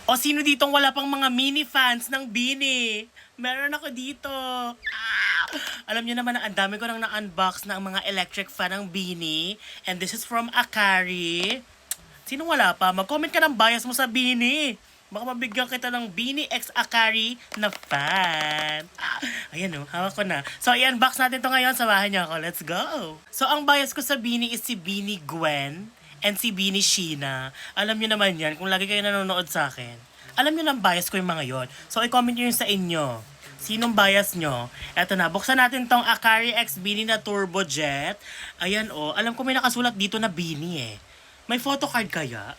O sino ditong wala pang mga mini fans ng Bini? Meron ako dito. Alam niyo naman na ang dami ko nang na-unbox ng mga electric fan ng Bini. And this is from Akari. Sino wala pa? Mag-comment ka ng bias mo sa Bini. Baka mabigyan kita ng Bini X Akari na fan. Ayan o, hawak ko na. So, i-unbox natin to ngayon. Samahan niyo ako. Let's go! So, ang bias ko sa Bini is si Bini Gwen and si Bini Sheena. Alam niyo naman yan, kung lagi kayo nanonood sa akin. Alam niyo lang bias ko yung mga yon. So, i-comment niyo yun sa inyo. Sinong bias nyo? Eto na, buksan natin tong Akari X Bini na Turbojet. Ayan o, alam ko may nakasulat dito na Bini eh. May photocard kaya?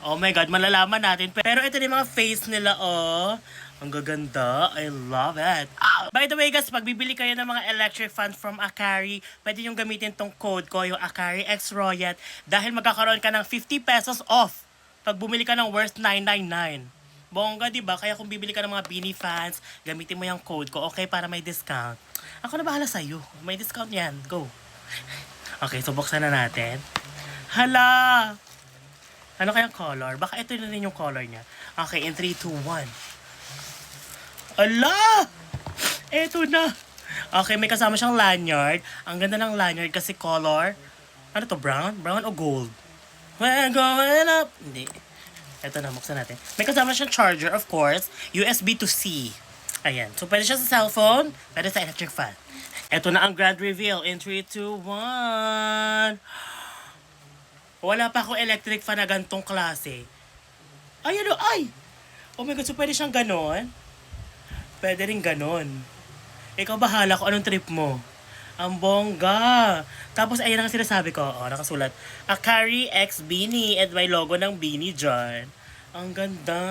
Oh my God, malalaman natin. Pero ito yung mga face nila, oh. Ang gaganda. I love it. By the way, guys, pag bibili kayo ng mga electric fans from Akari, pwede nyo gamitin tong code ko, yung Akari X Royet, dahil magkakaroon ka ng 50 pesos off pag bumili ka ng worth 999. Bongga, diba? Kaya kung bibili ka ng mga Bini fans, gamitin mo yung code ko, okay? Para may discount. Ako na bahala sa'yo. May discount yan. Go. Okay, so buksan na natin. Hala! Ano kayang color? Baka ito na rin yung color niya. Okay, in 3, 2, 1. Ala! Eto na. Okay, may kasama siyang lanyard. Ang ganda ng lanyard kasi color. Ano to, brown? Brown o gold? We're going up. Hindi. Eto na, buksan natin. May kasama siyang charger, of course. USB to C. Ayan. So, pwede siya sa cellphone. Pwede sa electric fan. Eto na ang grand reveal. In 3, 2, 1. Wala pa ako electric fan na gantong klase. Ay, ano? Ay! Oh my God, so pwede siyang ganon? Pwede rin ganon. Ikaw bahala kung anong trip mo. Ang bongga. Tapos, ayan ang sinasabi ko. Oh, nakasulat. Akari X Bini. And may logo ng Bini dyan. Ang ganda.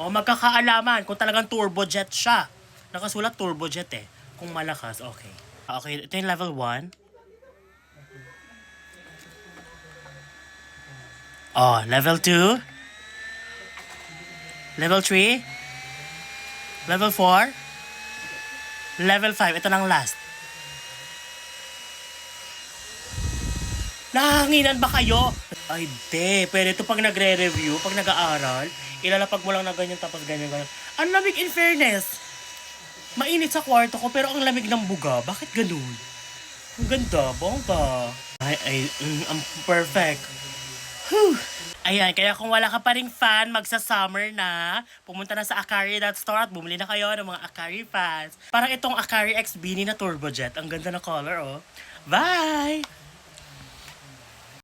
Oh, magkakaalaman kung talagang turbojet siya. Nakasulat turbojet eh. Kung malakas, okay. Okay, ito yung level 1. Oh, level 2. Level 3. Level 4. Level 5. Ito lang last. Nahanginan ba kayo? Ay, de. Pwede ito pag nagre-review, pag nag-aaral, ilalapag mo lang na ganyan tapos ganyan. Ang lamig in fairness. Mainit sa kwarto ko pero ang lamig ng buga. Bakit ganun? Ang ganda, bongga. Ay, ang perfect. Whew. Ayan, kaya kung wala ka pa ring fan, magsa-summer na, pumunta na sa Akari.store at bumili na kayo ng mga Akari fans. Parang itong Akari X Bini na Turbojet. Ang ganda na color, oh. Bye!